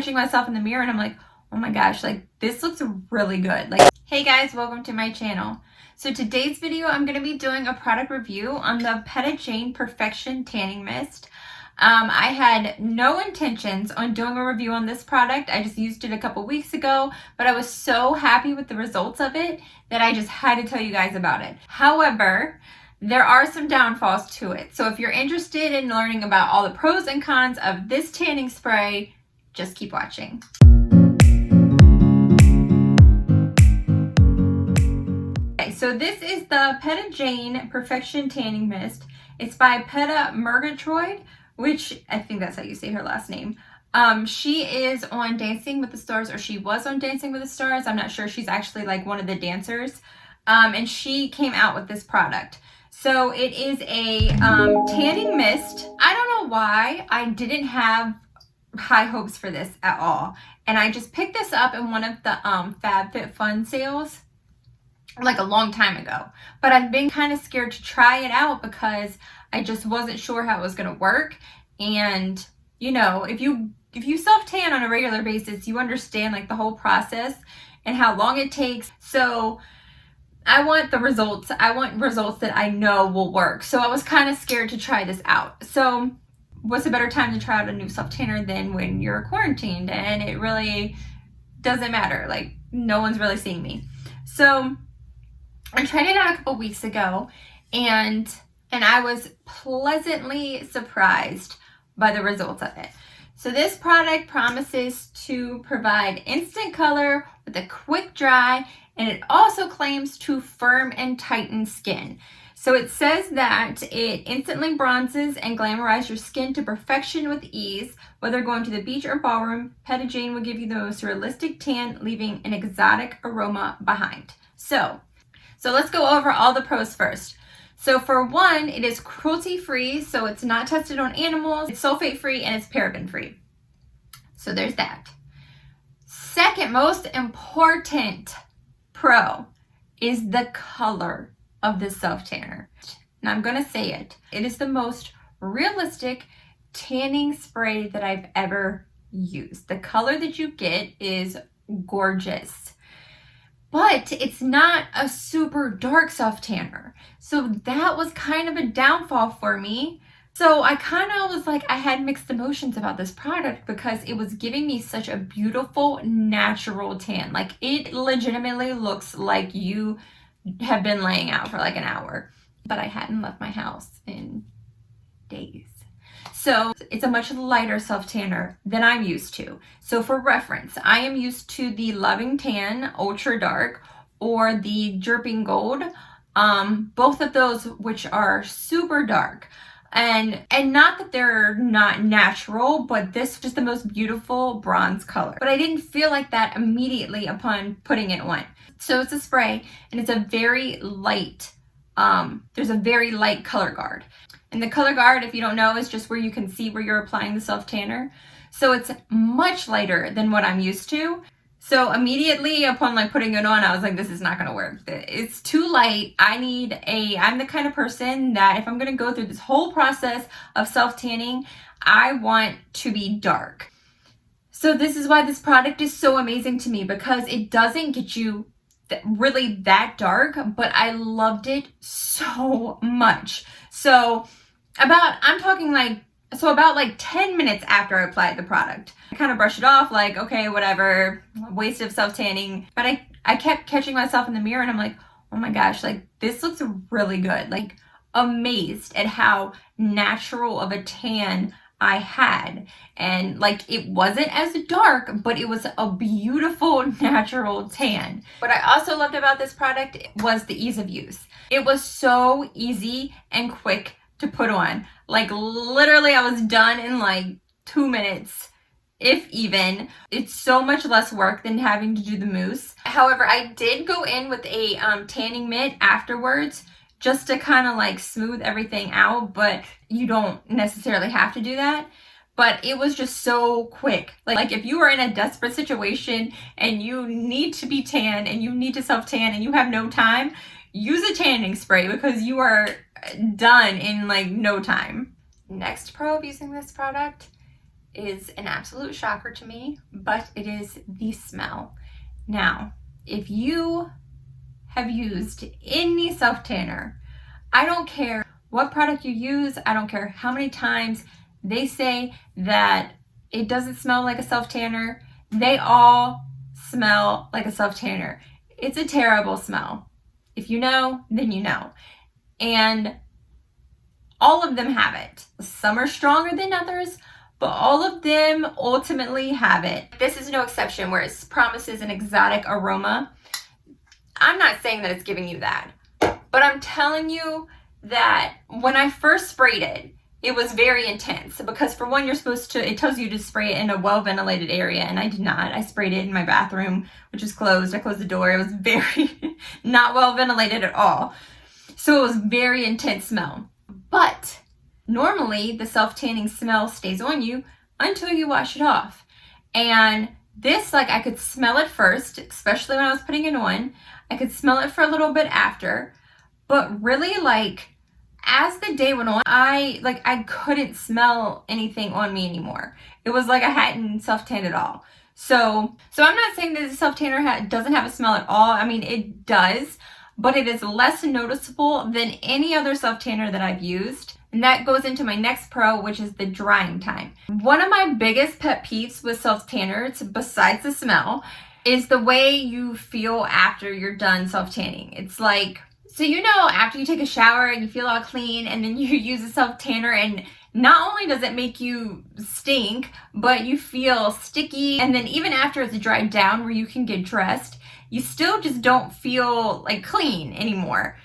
catching myself in the mirror and I'm like, oh my gosh, like this looks really good. Like, hey guys, welcome to my channel. So today's video, I'm going to be doing a product review on the Peta Perfection Tanning Mist. I had no intentions on doing a review on this product. I just used it a couple weeks ago, but I was so happy with the results of it that I just had to tell you guys about it. However, there are some downfalls to it. So if you're interested in learning about all the pros and cons of this tanning spray, just keep watching. Okay, so this is the Peta Perfection Tanning Mist. It's by Peta, which I think that's how you say her last name. She is on Dancing with the Stars, or she was on Dancing with the Stars. I'm not sure. She's actually like one of the dancers. And she came out with this product. So it is a tanning mist. I don't know why I didn't have high hopes for this at all. And I just picked this up in one of the FabFitFun sales like a long time ago. But I've been kind of scared to try it out because I just wasn't sure how it was going to work. And you know, if you self tan on a regular basis, you understand like the whole process and how long it takes. So I want the results. I want results that I know will work. So I was kind of scared to try this out. So what's a better time to try out a new self tanner than when you're quarantined and it really doesn't matter. Like no one's really seeing me. So I tried it out a couple weeks ago and I was pleasantly surprised by the results of it. So this product promises to provide instant color with a quick dry, and it also claims to firm and tighten skin. So it says that it instantly bronzes and glamorizes your skin to perfection with ease. Whether going to the beach or ballroom, Peta will give you the most realistic tan, leaving an exotic aroma behind. So let's go over all the pros first. So for one, it is cruelty-free, so it's not tested on animals, it's sulfate-free, and it's paraben-free. So there's that. Second most important pro is the color of this self-tanner. And I'm going to say it. It is the most realistic tanning spray that I've ever used. The color that you get is gorgeous. But it's not a super dark self-tanner. So that was kind of a downfall for me. So I kind of was like, I had mixed emotions about this product because it was giving me such a beautiful natural tan. Like it legitimately looks like you have been laying out for like an hour. But I hadn't left my house in days. So it's a much lighter self-tanner than I'm used to. So for reference, I am used to the Loving Tan Ultra Dark or the Dripping Gold. Both of those which are super dark. And not that they're not natural, but this is just the most beautiful bronze color. But I didn't feel like that immediately upon putting it on. So it's a spray and it's a very light, there's a very light color guard. And the color guard, if you don't know, is just where you can see where you're applying the self-tanner. So it's much lighter than what I'm used to. So immediately upon like putting it on, I was like, this is not going to work. It's too light. I'm the kind of person that if I'm going to go through this whole process of self-tanning, I want to be dark. So this is why this product is so amazing to me, because it doesn't get you really that dark, but I loved it so much. So about 10 minutes after I applied the product, I kind of brushed it off like, okay, whatever, waste of self-tanning. But I kept catching myself in the mirror and I'm like, oh my gosh, like this looks really good. Like amazed at how natural of a tan I had. And like it wasn't as dark, but it was a beautiful natural tan. What I also loved about this product was the ease of use. It was so easy and quick to put on. Like literally I was done in like 2 minutes, if even. It's so much less work than having to do the mousse. However, I did go in with a tanning mitt afterwards just to kind of like smooth everything out, but you don't necessarily have to do that. But it was just so quick. Like if you are in a desperate situation and you need to be tan and you need to self-tan and you have no time, use a tanning spray because you are done in like no time. Next pro of using this product is an absolute shocker to me, but it is the smell. Now, if you have used any self tanner, I don't care what product you use, I don't care how many times they say that it doesn't smell like a self tanner, they all smell like a self tanner. It's a terrible smell. If you know, then you know. And all of them have it. Some are stronger than others, but all of them ultimately have it. This is no exception where it promises an exotic aroma. I'm not saying that it's giving you that, but I'm telling you that when I first sprayed it, it was very intense because for one, it tells you to spray it in a well-ventilated area, and I did not. I sprayed it in my bathroom, which is closed. I closed the door. It was very not well-ventilated at all. So it was very intense smell. But normally the self-tanning smell stays on you until you wash it off. And this, like, I could smell it first, especially when I was putting it on. I could smell it for a little bit after, but really, like, as the day went on, I couldn't smell anything on me anymore. It was like I hadn't self-tanned at all. So I'm not saying that the self-tanner doesn't have a smell at all. I mean, it does, but it is less noticeable than any other self-tanner that I've used. And that goes into my next pro, which is the drying time. One of my biggest pet peeves with self-tanners, besides the smell, is the way you feel after you're done self-tanning. It's like, so after you take a shower and you feel all clean and then you use a self-tanner, and not only does it make you stink, but you feel sticky. And then even after it's dried down where you can get dressed, you still just don't feel like clean anymore.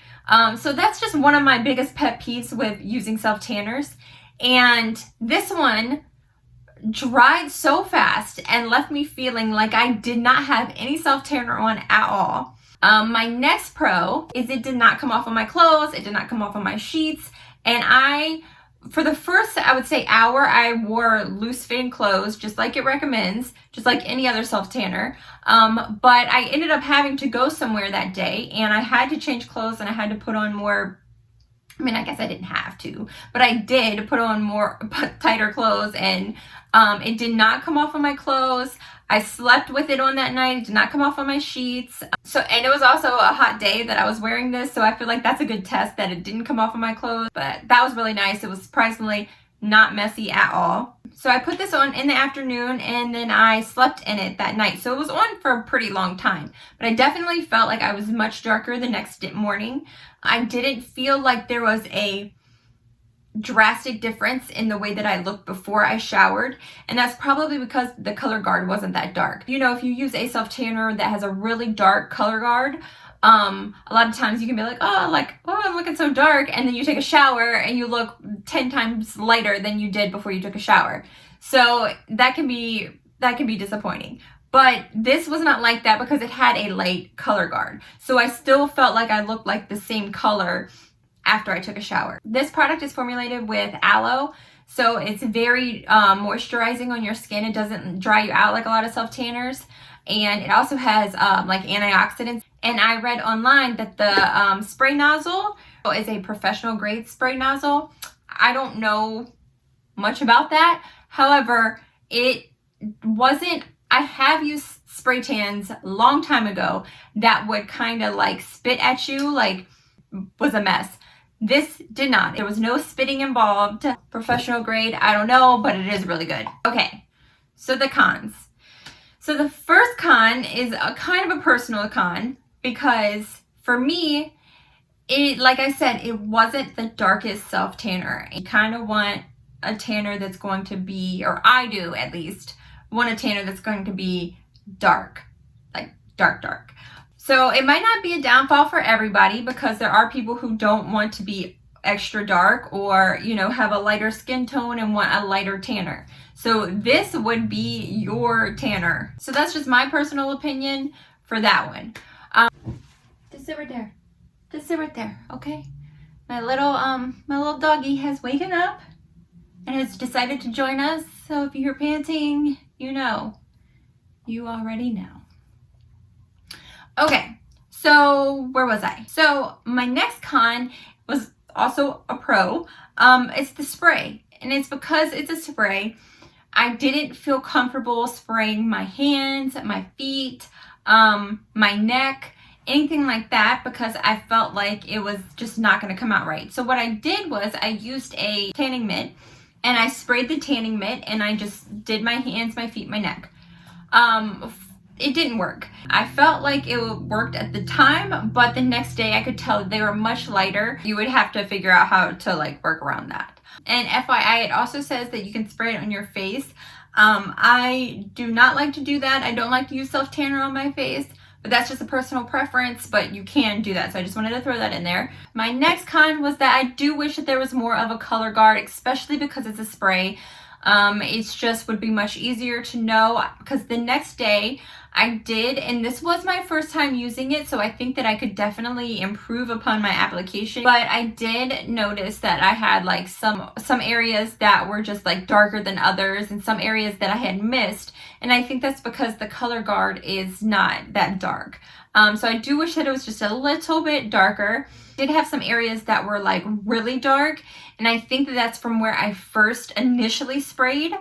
So that's just one of my biggest pet peeves with using self-tanners. And this one dried so fast and left me feeling like I did not have any self-tanner on at all. My next pro is it did not come off of my clothes, it did not come off of my sheets, and for the first, I would say, hour, I wore loose-fitting clothes, just like it recommends, just like any other self-tanner. But I ended up having to go somewhere that day, and I had to change clothes, and I had to put on more. I mean, I guess I didn't have to, but I did put on tighter clothes, and it did not come off of my clothes. I slept with it on that night. It did not come off on my sheets. And it was also a hot day that I was wearing this, so I feel like that's a good test that it didn't come off of my clothes. But that was really nice. It was surprisingly not messy at all. So I put this on in the afternoon, and then I slept in it that night. So it was on for a pretty long time, but I definitely felt like I was much darker the next morning. I didn't feel like there was a drastic difference in the way that I looked before I showered, and that's probably because the color guard wasn't that dark. If you use a self-tanner that has a really dark color guard, a lot of times you can be like, oh, I'm looking so dark, and then you take a shower and you look 10 times lighter than you did before you took a shower. So that can be disappointing. But this was not like that because it had a light color guard. So I still felt like I looked like the same color after I took a shower. This product is formulated with aloe, so it's very moisturizing on your skin. It doesn't dry you out like a lot of self-tanners, and it also has like antioxidants. And I read online that the spray nozzle is a professional grade spray nozzle. I don't know much about that. However, it wasn't. I have used spray tans a long time ago that would kind of like spit at you, like was a mess. This did not. There was no spitting involved. Professional grade, I don't know, but it is really good. Okay, so the cons. So the first con is a kind of a personal con because for me, like I said, it wasn't the darkest self-tanner. You kind of want a tanner that's going to be, or I do at least, want a tanner that's going to be dark, like dark. So it might not be a downfall for everybody because there are people who don't want to be extra dark or, have a lighter skin tone and want a lighter tanner. So this would be your tanner. So that's just my personal opinion for that one. Just sit right there. Just sit right there, okay? My little doggy has waken up and has decided to join us. So if you hear panting, you already know. Okay, so where was I? So my next con was also a pro. It's the spray, and it's because it's a spray. I didn't feel comfortable spraying my hands, my feet, my neck, anything like that, because I felt like it was just not going to come out right. So what I did was I used a tanning mitt, and I sprayed the tanning mitt, and I just did my hands, my feet, my neck. It didn't work. I felt like it worked at the time, but the next day I could tell they were much lighter. You would have to figure out how to like work around that. And FYI, it also says that you can spray it on your face. I do not like to do that. I don't like to use self-tanner on my face, but that's just a personal preference, but you can do that. So I just wanted to throw that in there. My next con was that I do wish that there was more of a color guard, especially because it's a spray. It's just would be much easier to know, because the next day I did, and this was my first time using it, so I think that I could definitely improve upon my application, but I did notice that I had like some areas that were just like darker than others, and some areas that I had missed, and I think that's because the color guard is not that dark. So I do wish that it was just a little bit darker. Did have some areas that were like really dark, and I think that that's from where I first initially sprayed.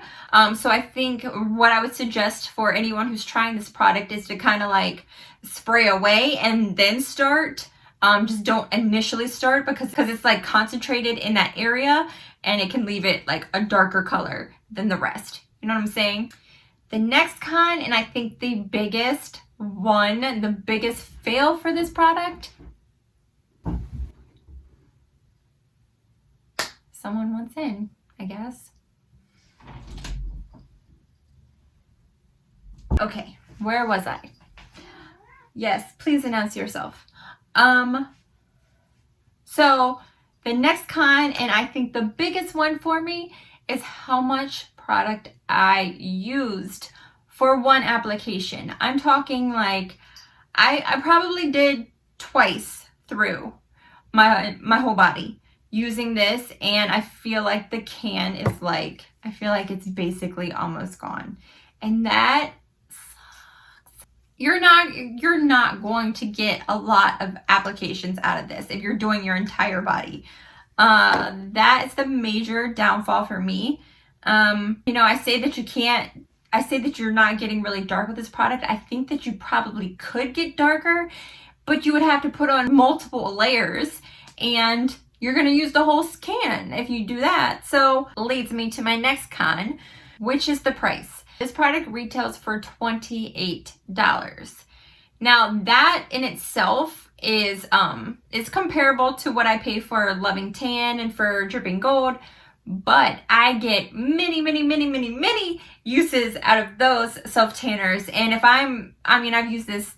So I think what I would suggest for anyone who's trying this product is to kind of like spray away and then start. Just don't initially start, because it's like concentrated in that area, and it can leave it like a darker color than the rest. You know what I'm saying? The next con, and I think the biggest fail for this product. Someone wants in, I guess. Okay, where was I? Yes, please announce yourself. So the next con, and I think the biggest one for me, is how much product I used for one application. I'm talking like I probably did twice through my whole body using this, and I feel like the can is like, I feel like it's basically almost gone, and that sucks. You're not going to get a lot of applications out of this if you're doing your entire body. That is the major downfall for me. I say that you're not getting really dark with this product. I think that you probably could get darker, but you would have to put on multiple layers, and you're going to use the whole can if you do that. So leads me to my next con, which is the price. This product retails for $28. Now that in itself is comparable to what I pay for Loving Tan and for Dripping Gold, but I get many uses out of those self-tanners. And if I've used this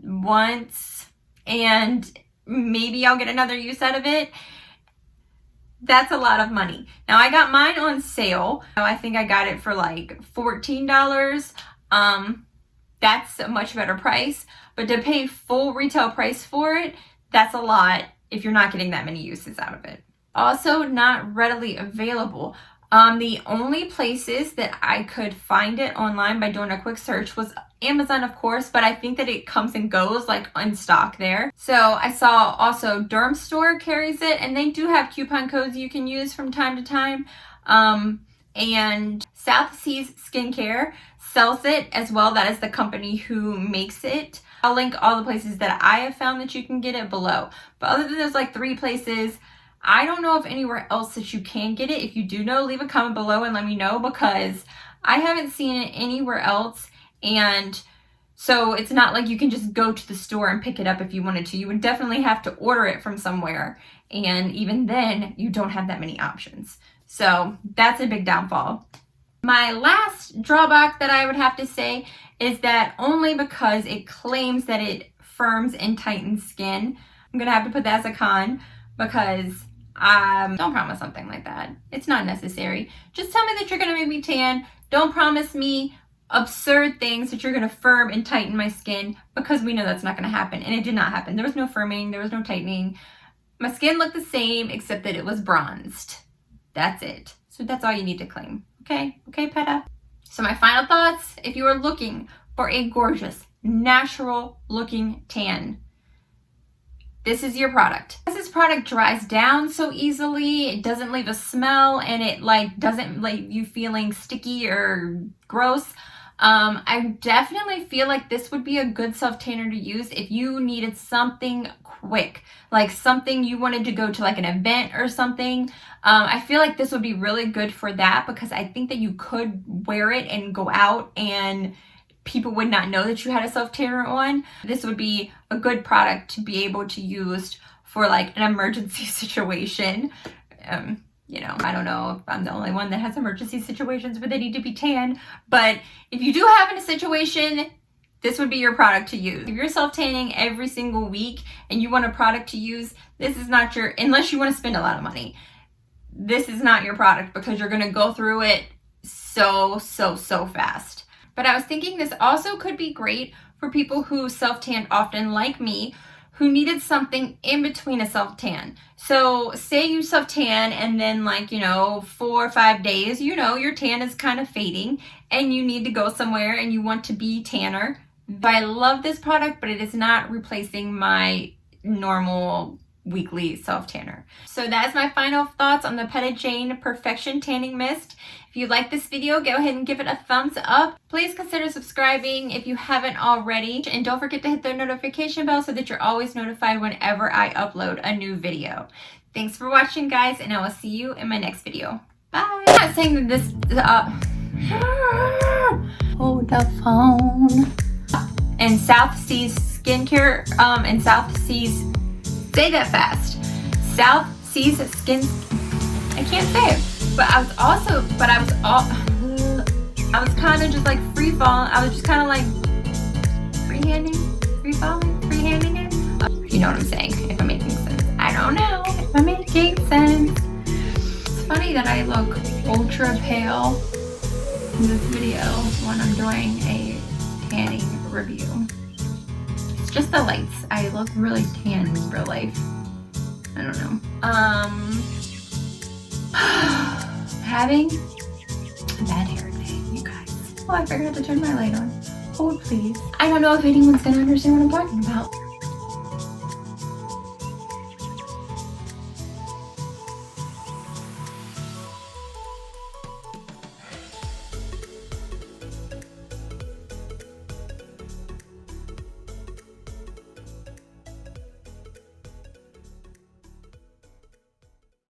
once, and maybe I'll get another use out of it. That's a lot of money. Now I got mine on sale. I think I got it for like $14. That's a much better price, but to pay full retail price for it, that's a lot if you're not getting that many uses out of it. Also not readily available. The only places that I could find it online by doing a quick search was Amazon, of course, but I think that it comes and goes like in stock there. So I saw also Derm Store carries it, and they do have coupon codes you can use from time to time. And South Seas Skincare sells it as well. That is the company who makes it. I'll link all the places that I have found that you can get it below. But other than those like 3 places, I don't know of anywhere else that you can get it. If you do know, leave a comment below and let me know, because I haven't seen it anywhere else. And so it's not like you can just go to the store and pick it up if you wanted to. You would definitely have to order it from somewhere. And even then, you don't have that many options. So that's a big downfall. My last drawback that I would have to say is that only because it claims that it firms and tightens skin, I'm going to have to put that as a con, because don't promise something like that. It's not necessary. Just tell me that you're going to make me tan. Don't promise me absurd things that you're going to firm and tighten my skin, because we know that's not going to happen. And it did not happen. There was no firming. There was no tightening. My skin looked the same, except that it was bronzed. That's it. So that's all you need to claim. Okay? Okay, Peta? So my final thoughts, if you are looking for a gorgeous, natural looking tan, this is your product. This product dries down so easily, it doesn't leave a smell, and it like doesn't leave you feeling sticky or gross. I definitely feel like this would be a good self-tanner to use if you needed something quick, like something you wanted to go to like an event or something. I feel like this would be really good for that, because I think that you could wear it and go out and people would not know that you had a self-tanner on. This would be a good product to be able to use for like an emergency situation. You know, I don't know if I'm the only one that has emergency situations where they need to be tan, but if you do have a situation, this would be your product to use. If you're self-tanning every single week and you want a product to use, this is not your, unless you want to spend a lot of money, this is not your product, because you're going to go through it so fast. But I was thinking this also could be great for people who self-tan often, like me, who needed something in between a self-tan. So say you self-tan and then, like, you know, 4 or 5 days, you know, your tan is kind of fading and you need to go somewhere and you want to be tanner. But I love this product, but it is not replacing my normal weekly self-tanner. So that is my final thoughts on the Peta Jane Perfection Tanning Mist. If you like this video, go ahead and give it a thumbs up. Please consider subscribing if you haven't already. And don't forget to hit the notification bell so that you're always notified whenever I upload a new video. Thanks for watching, guys, and I will see you in my next video. Bye. I'm not saying that this... hold the phone. And South Seas Skincare, and South Seas... Say that fast. South Seas Skin... I can't say it. But I was kind of just like free falling. I was just kind of like freehanding it. You know what I'm saying? If I'm making sense. I don't know if I'm making sense. It's funny that I look ultra pale in this video when I'm doing a tanning review. It's just the lights. I look really tan in real life. I don't know. Having a bad hair day, you guys. Oh, I forgot to turn my light on. Hold, please. I don't know if anyone's gonna understand what I'm talking about.